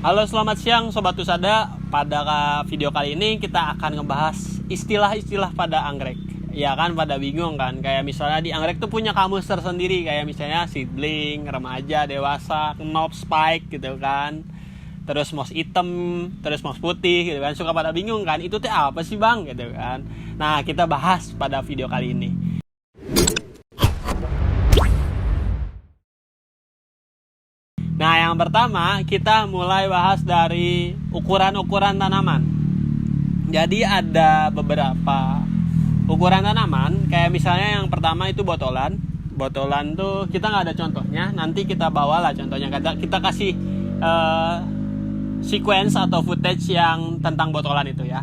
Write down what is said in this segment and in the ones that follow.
Halo, selamat siang Sobat Tusada. Pada video kali ini kita akan ngebahas istilah-istilah pada anggrek. Ya kan, pada bingung kan. Kayak misalnya di anggrek tuh punya kamus tersendiri. Kayak misalnya seedling, remaja, dewasa, knob, spike gitu kan. Terus moss hitam, terus moss putih gitu kan. Suka pada bingung kan, itu teh apa sih bang gitu kan. Nah, kita bahas pada video kali ini. Nah, yang pertama kita mulai bahas dari ukuran-ukuran tanaman. Jadi ada beberapa ukuran tanaman, kayak misalnya yang pertama itu botolan. Botolan tuh kita nggak ada contohnya, nanti kita bawalah contohnya. Kita kasih sequence atau footage yang tentang botolan itu ya.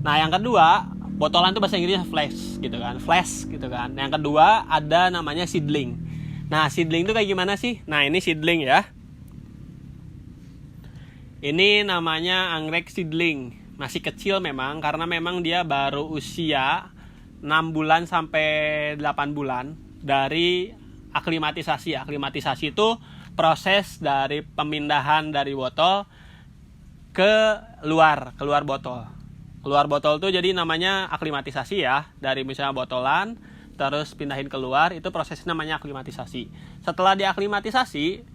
Nah, yang kedua, botolan tuh bahasa Inggrisnya flash gitu kan, flash gitu kan. Yang kedua ada namanya seedling. Nah, seedling tuh kayak gimana sih? Nah, ini seedling ya. Ini namanya anggrek seedling. Masih kecil memang, karena memang dia baru usia 6 bulan sampai 8 bulan dari aklimatisasi. Aklimatisasi itu proses dari pemindahan dari botol ke keluar botol. Keluar botol tuh jadi namanya aklimatisasi ya. Dari misalnya botolan terus pindahin keluar, itu prosesnya namanya aklimatisasi. Setelah diaklimatisasi,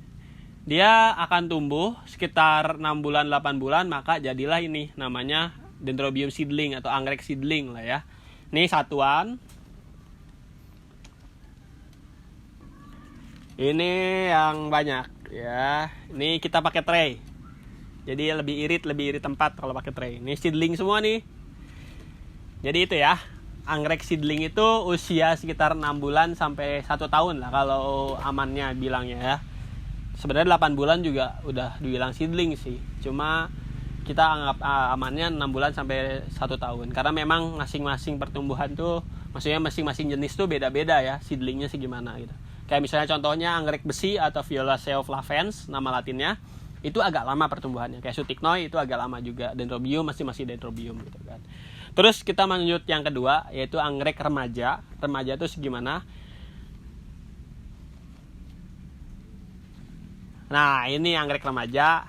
dia akan tumbuh sekitar 6 bulan 8 bulan, maka jadilah ini namanya Dendrobium seedling atau anggrek seedling lah ya. Ini satuan. Ini yang banyak ya. Ini kita pakai tray. Jadi lebih irit tempat kalau pakai tray. Ini seedling semua nih. Jadi itu ya. Anggrek seedling itu usia sekitar 6 bulan sampai 1 tahun lah kalau amannya bilangnya ya. Sebenarnya 8 bulan juga udah dibilang seedling sih. Cuma kita anggap amannya 6 bulan sampai 1 tahun. Karena memang masing-masing pertumbuhan tuh, maksudnya masing-masing jenis tuh beda-beda ya, seedlingnya sih gimana gitu. Kayak misalnya contohnya anggrek besi atau Violacea flavens, nama latinnya, itu agak lama pertumbuhannya. Kayak Sutichnoi itu agak lama juga. Dendrobium masih Dendrobium gitu kan. Terus kita lanjut yang kedua, yaitu anggrek remaja. Remaja tuh segimana? Nah, ini anggrek remaja.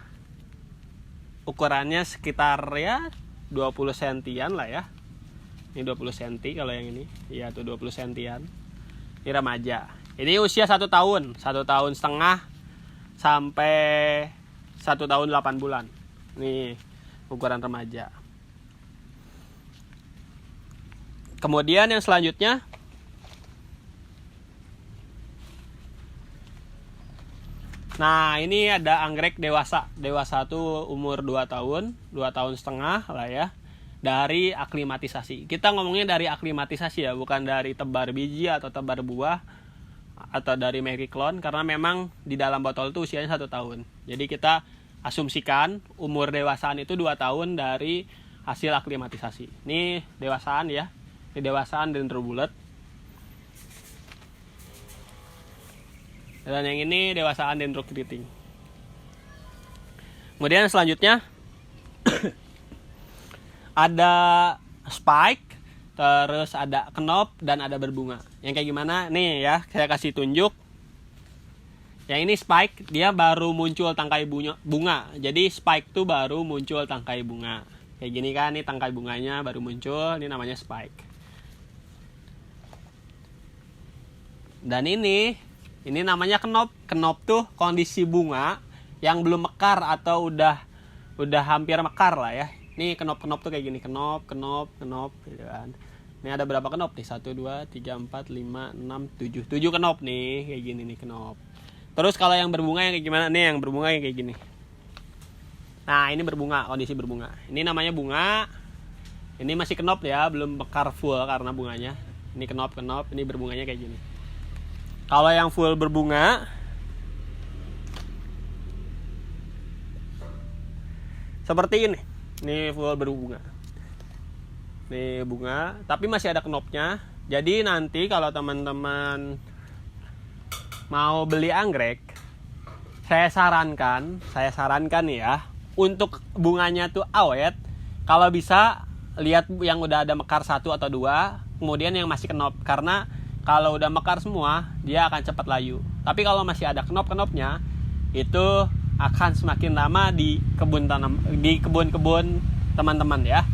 Ukurannya sekitar ya 20 sentian lah ya. Ini 20 senti kalau yang ini. Iya tuh 20 sentian. Ini remaja. Ini usia 1 tahun. 1 tahun setengah sampai 1 tahun 8 bulan. Ini ukuran remaja. Kemudian yang selanjutnya, nah, ini ada anggrek dewasa. Dewasa tuh umur 2 tahun, 2 tahun setengah lah ya. Dari aklimatisasi. Kita ngomongnya dari aklimatisasi ya, bukan dari tebar biji atau tebar buah atau dari Marie-Claude, karena memang di dalam botol itu usianya 1 tahun. Jadi kita asumsikan umur dewasaan itu 2 tahun dari hasil aklimatisasi. Ini dewasaan ya. Ini dewasaan Dendrobulet. Dan yang ini dewasaan Dendrokriting. Kemudian selanjutnya ada spike, terus ada knob, dan ada berbunga. Yang kayak gimana? Nih ya, saya kasih tunjuk. Yang ini spike, dia baru muncul tangkai bunga. Jadi spike tuh baru muncul tangkai bunga. Kayak gini kan, nih tangkai bunganya baru muncul, ini namanya spike. Dan ini namanya knob. Knob tuh kondisi bunga yang belum mekar atau udah hampir mekar lah ya. Ini knob tuh kayak gini, knob gitu kan. Ini ada berapa knob nih? 1 2 3 4 5 6 7. 7 knob nih, kayak gini nih knob. Terus kalau yang berbunga yang kayak gimana? Nih yang berbunga yang kayak gini. Nah, ini berbunga, kondisi berbunga. Ini namanya bunga. Ini masih knob ya, belum mekar full karena bunganya. Ini knob, ini berbunganya kayak gini. Kalau yang full berbunga, seperti ini. Ini full berbunga. Ini bunga, tapi masih ada knopnya. Jadi nanti kalau teman-teman mau beli anggrek, saya sarankan ya, untuk bunganya tuh awet, kalau bisa lihat yang udah ada mekar 1 atau 2, kemudian yang masih knob. Karena kalau udah mekar semua, dia akan cepat layu. Tapi kalau masih ada knob-knobnya, itu akan semakin lama di kebun-kebun teman-teman ya.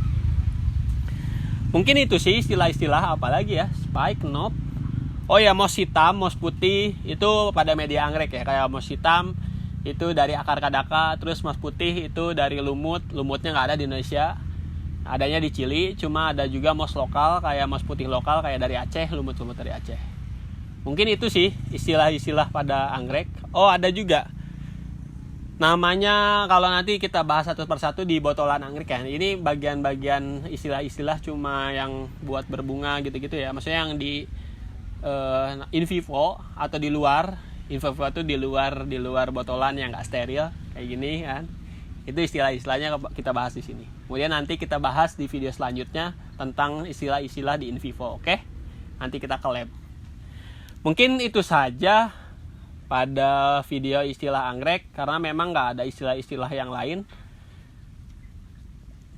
Mungkin itu sih istilah-istilah, apalagi ya, spike, knob. Oh ya, moss hitam, moss putih itu pada media anggrek ya. Kayak moss hitam itu dari akar kadaka, terus moss putih itu dari lumutnya nggak ada di Indonesia, adanya di Chili. Cuma ada juga moss lokal, kayak moss putih lokal kayak dari Aceh, lumut-lumut dari Aceh. Mungkin itu sih istilah-istilah pada anggrek. Oh, ada juga namanya, kalau nanti kita bahas satu persatu di botolan anggrek ya. Ini bagian-bagian istilah-istilah cuma yang buat berbunga gitu-gitu ya. Maksudnya yang di in vivo atau di luar. In vivo itu di luar botolan yang nggak steril kayak gini kan. Itu istilah-istilahnya kita bahas di sini. Kemudian nanti kita bahas di video selanjutnya tentang istilah-istilah di in vivo. Oke? Nanti kita ke lab. Mungkin itu saja pada video istilah anggrek, karena memang nggak ada istilah-istilah yang lain.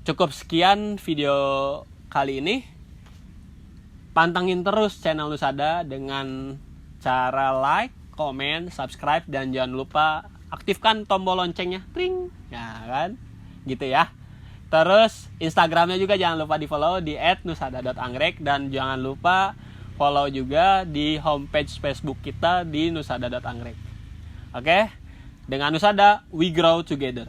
Cukup sekian video kali ini. Pantengin terus channel Nusada dengan cara like, komen, subscribe, dan jangan lupa aktifkan tombol loncengnya, tring, ya kan, gitu ya. Terus Instagramnya juga jangan lupa di follow di @nusada.anggrek, dan jangan lupa follow juga di homepage Facebook kita di nusada.anggrek. Oke? Dengan Nusada, we grow together.